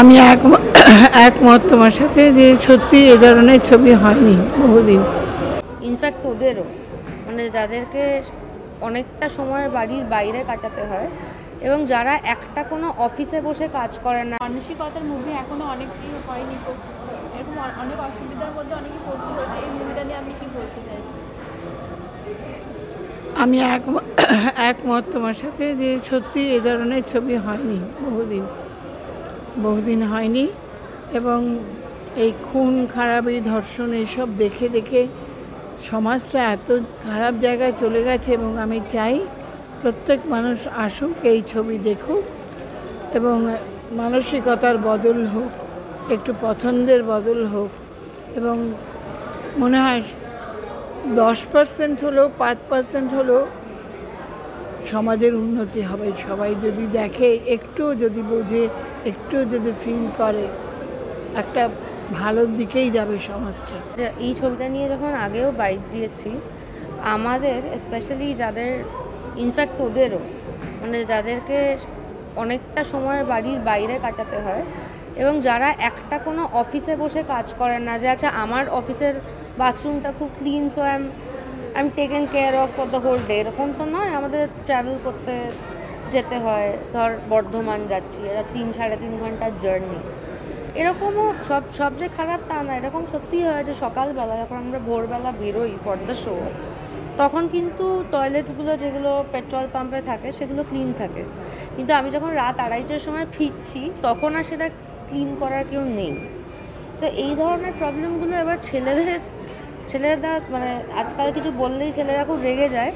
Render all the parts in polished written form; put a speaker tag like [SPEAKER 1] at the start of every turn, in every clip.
[SPEAKER 1] আমি একমত তোমার সাথে যে সত্যি এ ধরনের ছবি হয়নি বহুদিন।
[SPEAKER 2] ইনফ্যাক্ট ওদেরও মানে যাদেরকে অনেকটা সময় বাড়ির বাইরে কাটাতে হয় এবং যারা একটা কোনো অফিসে বসে কাজ করে না।
[SPEAKER 3] মানসিকতার মুভি এখনো অনেকেই হয়নি, তো এরকম অনেক অসুবিধার মধ্যে অনেকে পড়তে হয়েছে। এই মুভিটা নিয়ে আপনি কি বলতে চাইছেন?
[SPEAKER 1] আমি একমত তোমার সাথে যে সত্যি এ ধরনের ছবি হয়নি বহুদিন হয়নি। এবং এই খুন খারাপি ধর্ষণ এইসব দেখে দেখে সমাজটা এত খারাপ জায়গায় চলে গেছে। এবং আমি চাই প্রত্যেক মানুষ আসুক, এই ছবি দেখুক এবং মানসিকতার বদল হোক, একটু পছন্দের বদল হোক। এবং মনে হয় 10% হলেও 5% হলেও সমাজের উন্নতি হবে। সবাই যদি দেখে, একটু যদি বোঝে, একটু যদি ফিল করে, একটা ভালোর দিকেই যাবে সমাজটা।
[SPEAKER 2] এই ছবিটা নিয়ে যখন আগেও বাইট দিয়েছি, আমাদের স্পেশালি যাদের ইনফ্যাক্ট ওদেরও মানে যাদেরকে অনেকটা সময় বাড়ির বাইরে কাটাতে হয় এবং যারা একটা কোনো অফিসে বসে কাজ করে না, যে আচ্ছা আমার অফিসের বাথরুমটা খুব clean, so I am taken care of for the whole day, এরকম তো নয়। আমাদের ট্রাভেল করতে যেতে হয়, ধর বর্ধমান যাচ্ছি, এটা 3-3.5 ঘন্টার জার্নি। এরকমও সব যে খারাপ তা না, এরকম সত্যিই হয় যে সকালবেলা যখন আমরা ভোরবেলা বেরোই ফর দ্য শো, তখন কিন্তু টয়লেটসগুলো যেগুলো পেট্রোল পাম্পে থাকে সেগুলো ক্লিন থাকে, কিন্তু আমি যখন রাত 2:30টার সময় ফিরছি তখন আর সেটা ক্লিন করার কেউ নেই। তো এই ধরনের প্রবলেমগুলো এবার ছেলেরা মানে আজকাল কিছু বললেই ছেলেরা খুব রেগে যায়।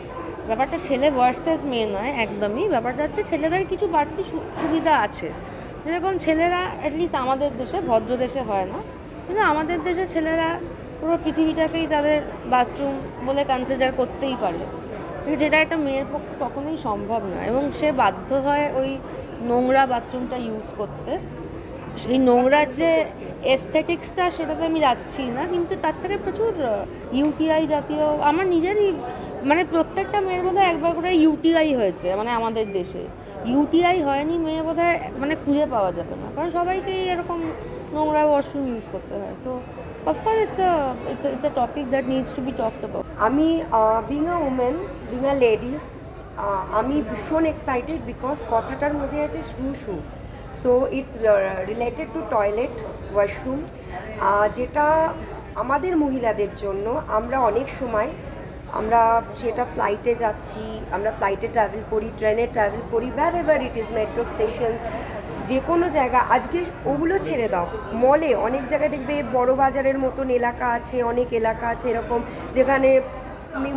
[SPEAKER 2] ব্যাপারটা ছেলে ভার্সেস মেয়ে নয় একদমই, ব্যাপারটা হচ্ছে ছেলেদের কিছু বাড়তি সুবিধা আছে। যেরকম ছেলেরা অ্যাটলিস্ট আমাদের দেশে, ভদ্র দেশে হয় না, কিন্তু আমাদের দেশে ছেলেরা পুরো পৃথিবীটাকেই তাদের বাথরুম বলে কনসিডার করতেই পারে, যেটা একটা মেয়ের পক্ষে কখনোই সম্ভব না। এবং সে বাধ্য হয় ওই নোংরা বাথরুমটা ইউজ করতে। সেই নোংরার যে এস্থেটিক্সটা সেটাতে আমি যাচ্ছি না, কিন্তু তার থেকে প্রচুর ইউটিআই জাতীয়, আমার নিজেরই মানে প্রত্যেকটা মেয়ের বোধহয় একবার করে ইউটিআই হয়েছে। মানে আমাদের দেশে ইউটিআই হয়নি মেয়ে বোধহয় মানে খুঁজে পাওয়া যাবে না, কারণ সবাইকেই এরকম নোংরা ওয়াশরুম ইউজ করতে হয়। So of course it's a topic that needs to be talked about.
[SPEAKER 4] আমি being a women, being a lady, আমি ভীষণ এক্সাইটেড বিকজ কথাটার মধ্যে আছে শু। So it's related to toilet washroom, যেটা আমাদের মহিলাদের জন্য আমরা অনেক সময় আমরা সেটা ফ্লাইটে যাচ্ছি, আমরা ফ্লাইটে ট্রাভেল করি, ট্রেনে ট্রাভেল করি, wherever it is, metro stations, যে কোনো জায়গা। আজকে ওগুলো ছেড়ে দাও, মলে অনেক জায়গায় দেখবে বড় বাজারের মতন এলাকা আছে, অনেক এলাকা আছে এরকম, যেখানে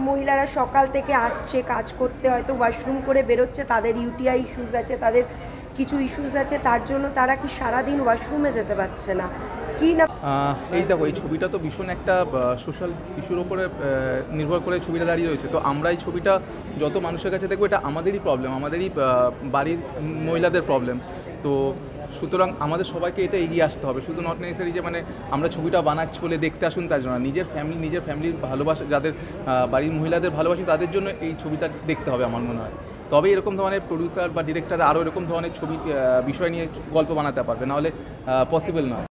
[SPEAKER 4] মহিলারা সকাল থেকে আসছে কাজ করতে, হয়তো ওয়াশরুম করে বেরোচ্ছে, তাদের ইউটিআই ইস্যুস আছে, তাদের কিছু ইস্যুস আছে, তার জন্য তারা কি সারাদিন ওয়াশরুমে যেতে পারছে না কি না।
[SPEAKER 5] এই দেখো, এই ছবিটা তো ভীষণ একটা সোশ্যাল ইস্যুর ওপরে নির্ভর করে ছবিটা দাঁড়িয়ে রয়েছে। তো আমরা এই ছবিটা যত মানুষের কাছে দেখবো, এটা আমাদেরই প্রবলেম, আমাদেরই বাড়ির মহিলাদের প্রবলেম। তো সুতরাং আমাদের সবাইকে এটা এগিয়ে আসতে হবে। শুধু নট নেসেসারি যে মানে আমরা ছবিটা বানাচ্ছি বলে দেখতে আসুন তার জন্য, নিজের ফ্যামিলির ভালোবাসা, যাদের বাড়ির মহিলাদের ভালোবাসি তাদের জন্য এই ছবিটা দেখতে হবে আমার মনে হয়। তবে এরকম ধরনের প্রডিউসার বা ডিরেক্টর আরও এরকম ধরনের ছবি বিষয় নিয়ে গল্প বানাতে পারবে, নাহলে পসিবল নয়।